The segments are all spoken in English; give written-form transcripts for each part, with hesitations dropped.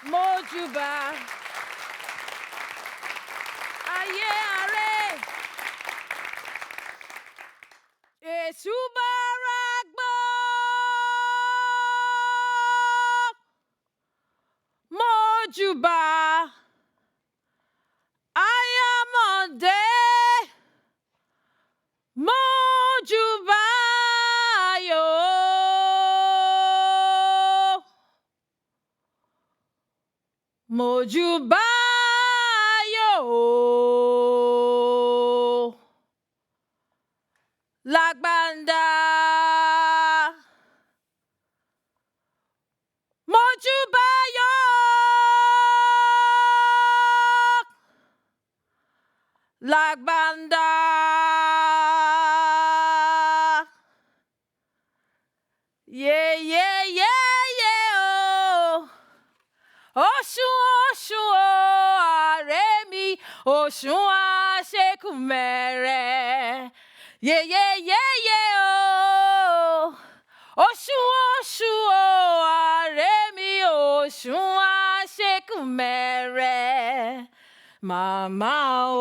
Mojuba. Aye, are. Esubaragbo. Mojuba. Ayamode. Mojuba. Yo. Mojuba. Yo. Lagbanda. Mojuba. Yo. Lagbanda. Yeah, yeah, yeah, yeah. Oh. Oshun, Oshun, oh, Aremi, Oshun, Ashekumere. Yeah, yeah, yeah, yeah, oh. Oshun, Oshun, oh, Aremi, Oshun, Ashekumere. Mama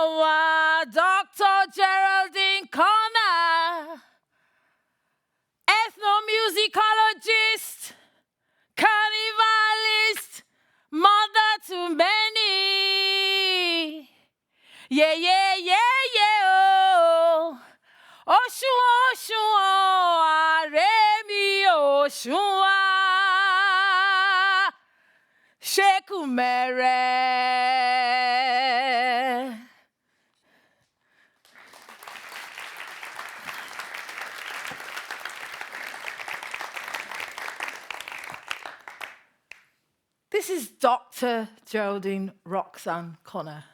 wa, Dr. Geraldine Connor. Ethnomusicologist, carnivalist, mother to many. Yeah, yeah, yeah, yeah, oh. Oshun, Oshun, oh, Aremi, Oshun, Shekumere. This is Dr. Geraldine Roxanne Connor.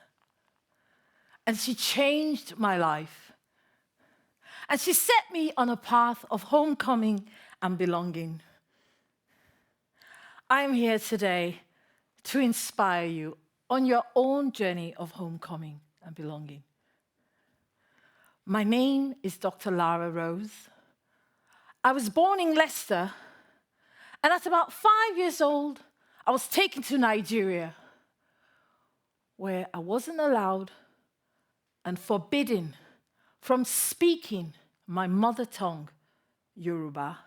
And she changed my life. And she set me on a path of homecoming and belonging. I am here today to inspire you on your own journey of homecoming and belonging. My name is Dr. Lara Rose. I was born in Leicester, and at about 5 years old, I was taken to Nigeria, where I wasn't allowed and forbidden from speaking my mother tongue, Yoruba.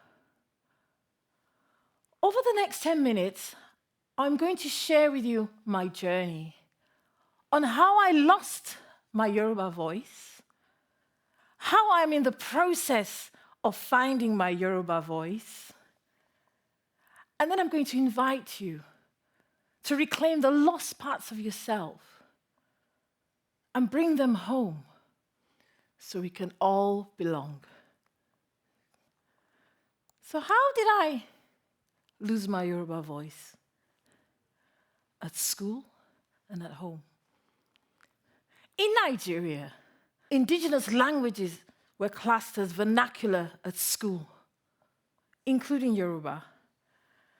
Over the next 10 minutes, I'm going to share with you my journey on how I lost my Yoruba voice, how I'm in the process of finding my Yoruba voice, and then I'm going to invite you to reclaim the lost parts of yourself and bring them home so we can all belong. So how did I lose my Yoruba voice? At school and at home. In Nigeria, indigenous languages were classed as vernacular at school, including Yoruba.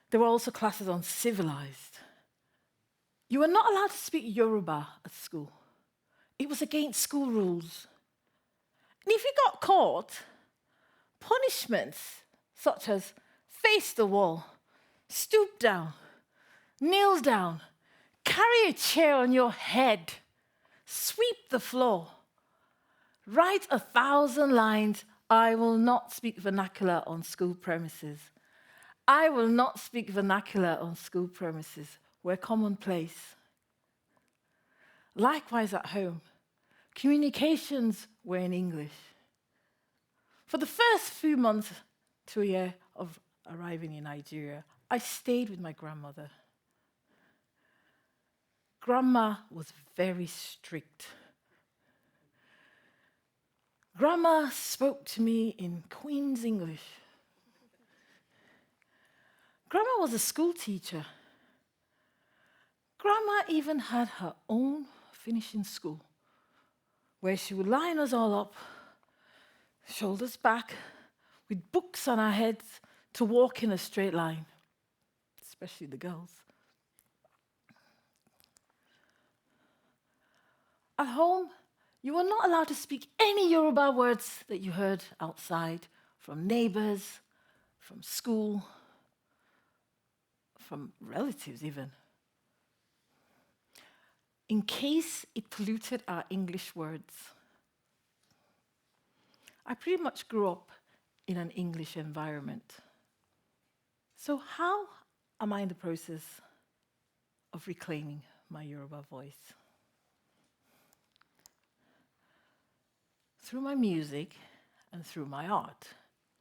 They were also classed as uncivilized. You were not allowed to speak Yoruba at school. It was against school rules. And if you got caught, punishments such as face the wall, stoop down, kneel down, carry a chair on your head, sweep the floor, write 1,000 lines, I will not speak vernacular on school premises. I will not speak vernacular on school premises were commonplace. Likewise at home, communications were in English. For the first few months to a year of arriving in Nigeria, I stayed with my grandmother. Grandma was very strict. Grandma spoke to me in Queen's English. Grandma was a school teacher. Grandma even had her own finishing school, where she would line us all up, shoulders back, with books on our heads to walk in a straight line, especially the girls. At home, you were not allowed to speak any Yoruba words that you heard outside, from neighbors, from school. from relatives even, in case it polluted our English words. I pretty much grew up in an English environment. So how am I in the process of reclaiming my Yoruba voice? Through my music and through my art.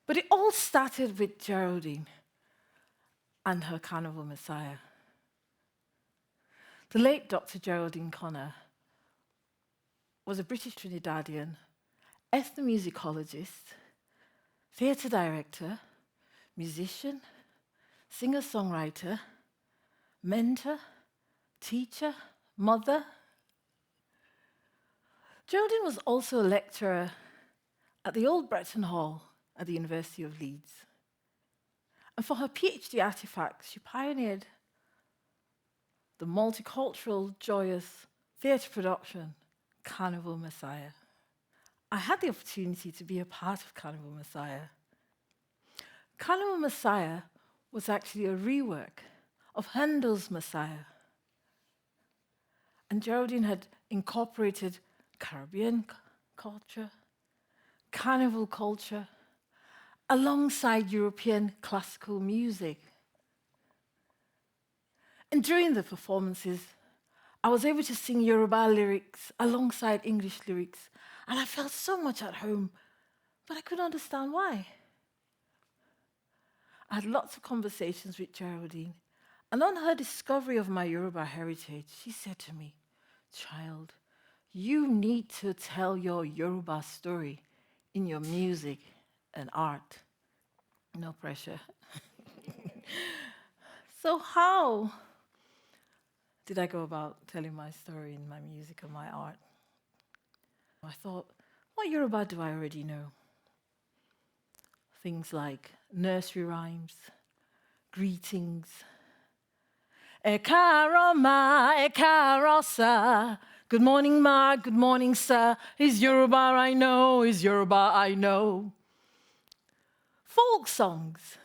But it all started with Geraldine and her Carnival Messiah. The late Dr. Geraldine Connor was a British Trinidadian ethnomusicologist, theatre director, musician, singer-songwriter, mentor, teacher, mother. Geraldine was also a lecturer at the Old Bretton Hall at the University of Leeds. And for her PhD artifacts, she pioneered the multicultural, joyous theatre production, Carnival Messiah. I had the opportunity to be a part of Carnival Messiah. Carnival Messiah was actually a rework of Handel's Messiah. And Geraldine had incorporated Caribbean culture, carnival culture, alongside European classical music. And during the performances, I was able to sing Yoruba lyrics alongside English lyrics, and I felt so much at home, but I couldn't understand why. I had lots of conversations with Geraldine, and on her discovery of my Yoruba heritage, she said to me, "Child, you need to tell your Yoruba story in your music and art." No pressure. So how did I go about telling my story in my music and my art? I thought, what Yoruba do I already know? Things like nursery rhymes, greetings. Ẹ káàárọ̀ ma, ẹ káàárọ̀ sir. Good morning ma, good morning sir. Is Yoruba I know, is Yoruba I know. Folk songs.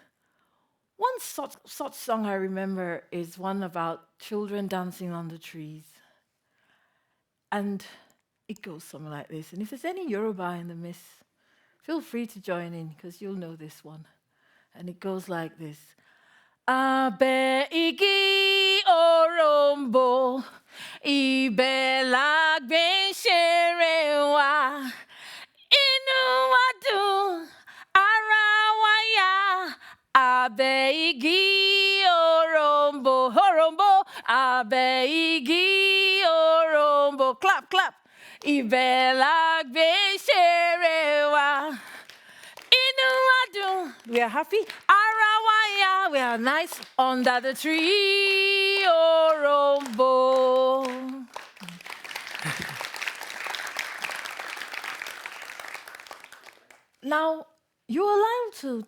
One such song I remember is one about children dancing on the trees. And it goes something like this. And if there's any Yoruba in the midst, feel free to join in, because you'll know this one. And it goes like this. Abe igi orombo, ibẹ̀ la gbé ń ṣeré wa. Inú wa dùn, ara wa yá. Abe igi orombo, orombo. Abe igi orombo. Clap, clap. Ibẹ̀ la gbé ń ṣeré wa. Inú wa dùn. We are happy. Ara wa yá. We are nice under the tree. Orombo. Now, you're allowed to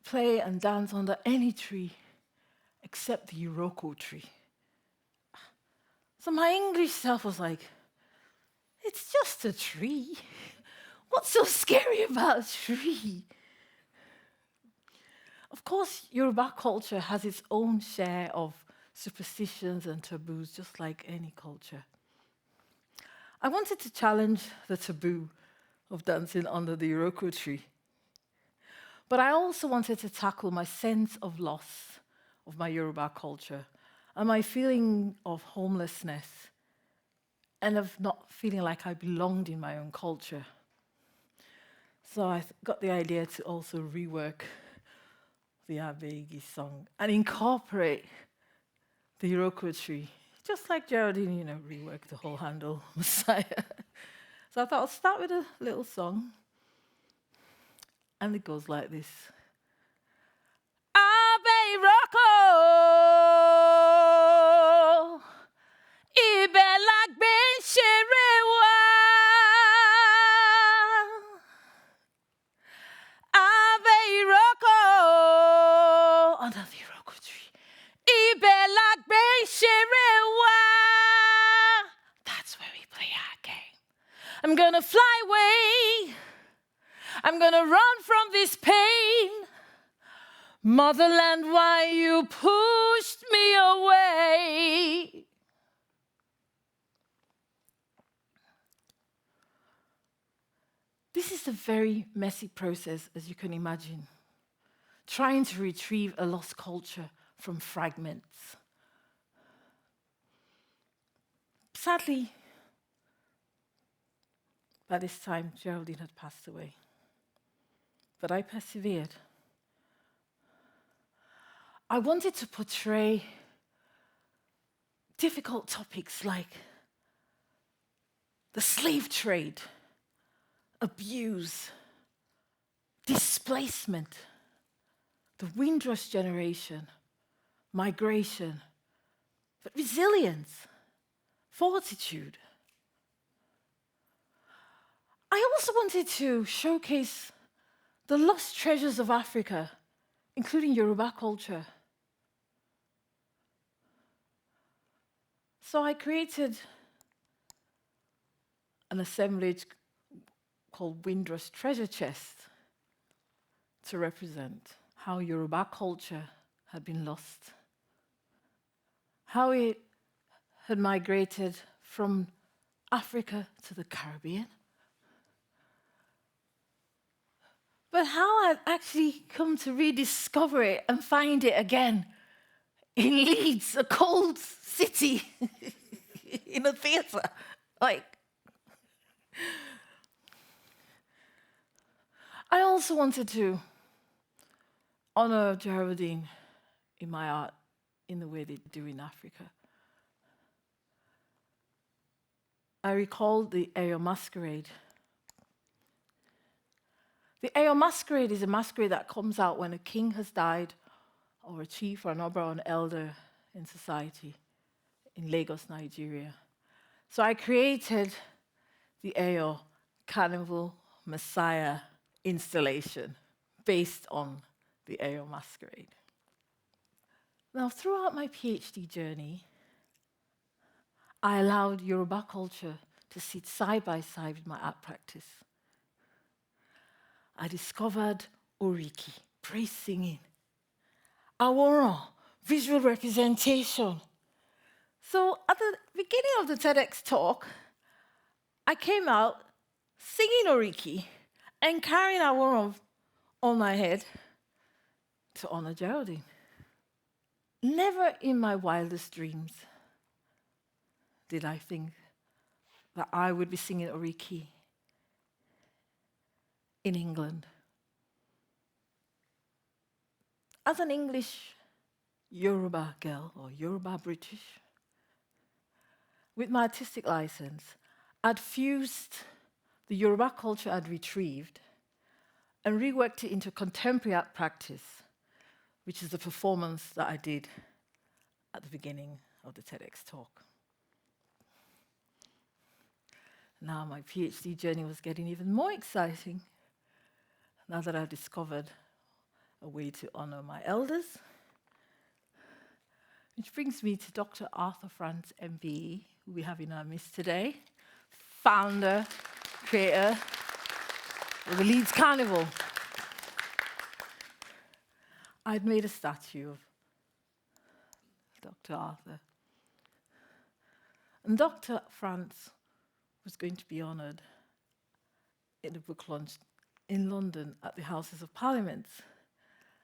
play and dance under any tree except the Iroko tree. So my English self was like, it's just a tree. What's so scary about a tree? Of course, Yoruba culture has its own share of superstitions and taboos, just like any culture. I wanted to challenge the taboo of dancing under the Iroko tree. But I also wanted to tackle my sense of loss of my Yoruba culture and my feeling of homelessness and of not feeling like I belonged in my own culture. So I got the idea to also rework the Abegi song and incorporate the Iroko tree, just like Geraldine, reworked the whole Handel Messiah. So I thought I'll start with a little song, and it goes like this. Abe Iroko, ibẹ̀ la gbé ń ṣeré wa. Abe Iroko, under the Iroko tree. Ibẹ̀ la gbé ń ṣeré wa. That's where we play our game. I'm gonna fly away. I'm gonna run from this pain. Motherland, why you pushed me away? This is a very messy process, as you can imagine, trying to retrieve a lost culture from fragments. Sadly, by this time, Geraldine had passed away. But I persevered. I wanted to portray difficult topics like the slave trade, abuse, displacement, the Windrush generation, migration, but resilience, fortitude. I also wanted to showcase the lost treasures of Africa, including Yoruba culture. So I created an assemblage called Windrush Treasure Chest to represent how Yoruba culture had been lost, how it had migrated from Africa to the Caribbean, but how I've actually come to rediscover it and find it again in Leeds, a cold city, in a theatre. I also wanted to honor Geraldine in my art in the way they do in Africa. I recalled the Eyo masquerade. The Eyo masquerade is a masquerade that comes out when a king has died, or a chief, or an oba, or an elder in society in Lagos, Nigeria. So I created the Eyo Carnival Messiah installation based on the Eyo masquerade. Now, throughout my PhD journey, I allowed Yoruba culture to sit side by side with my art practice. I discovered Oriki, praise singing, Aworan, visual representation. So at the beginning of the TEDx talk, I came out singing Oriki and carrying Aworan on my head to honor Geraldine. Never in my wildest dreams did I think that I would be singing Oriki in England. As an English Yoruba girl, or Yoruba British, with my artistic license, I'd fused the Yoruba culture I'd retrieved and reworked it into contemporary art practice, which is the performance that I did at the beginning of the TEDx talk. Now my PhD journey was getting even more exciting now that I discovered a way to honor my elders. Which brings me to Dr. Arthur Franz, MBE, who we have in our midst today, founder, creator of the Leeds Carnival. I'd made a statue of Dr. Arthur. And Dr. Franz was going to be honored in a book launch in London at the Houses of Parliament.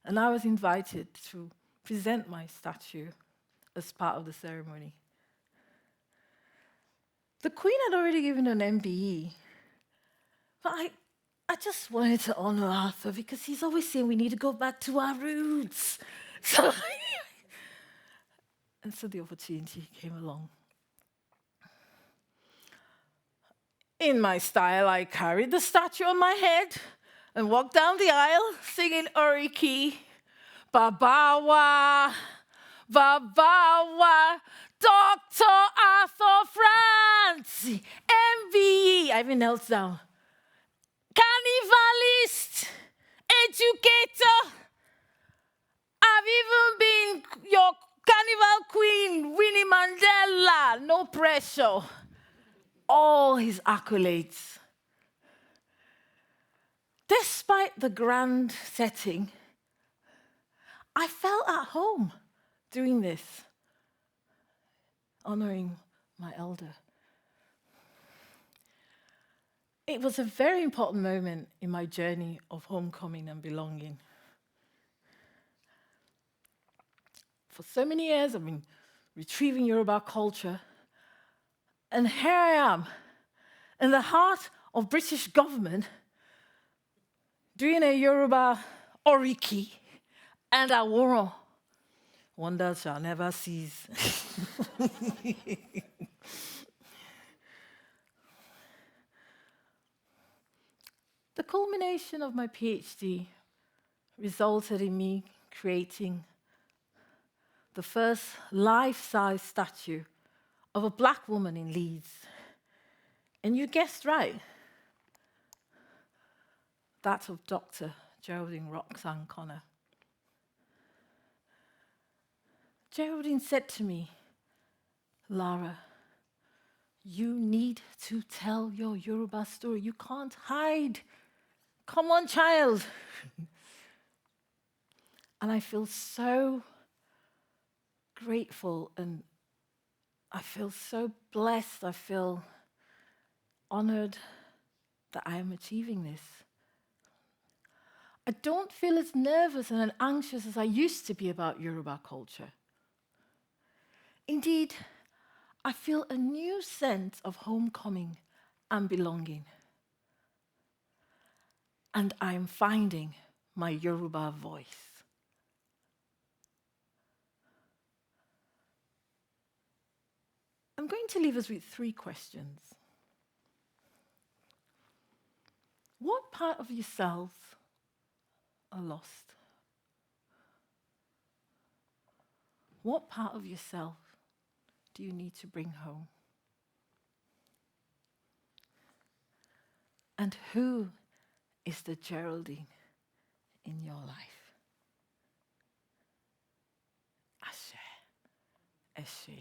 And I was invited to present my statue as part of the ceremony. The Queen had already given an MBE, but I just wanted to honor Arthur because he's always saying we need to go back to our roots. So the opportunity came along. In my style, I carried the statue on my head and walked down the aisle singing Oriki, Babawa, Babawa, Dr. Arthur Franz, MBE, I even knelt down, carnivalist, educator. I've even been your carnival queen, Winnie Mandela, no pressure. All his accolades. Despite the grand setting, I felt at home doing this, honoring my elder. It was a very important moment in my journey of homecoming and belonging. For so many years, I've been retrieving Yoruba culture, and here I am, in the heart of British government, doing a Yoruba oriki and aworan. Wonders shall never cease. The culmination of my PhD resulted in me creating the first life-size statue of a black woman in Leeds. And you guessed right, that of Dr. Geraldine Roxanne Connor. Geraldine said to me, Lara, you need to tell your Yoruba story. You can't hide. Come on, child. And I feel so grateful, and I feel so blessed. I feel honored that I am achieving this. I don't feel as nervous and anxious as I used to be about Yoruba culture. Indeed, I feel a new sense of homecoming and belonging. And I am finding my Yoruba voice. I'm going to leave us with 3 questions. What part of yourselves are lost? What part of yourself do you need to bring home? And who is the Geraldine in your life? Ashe, Eshe.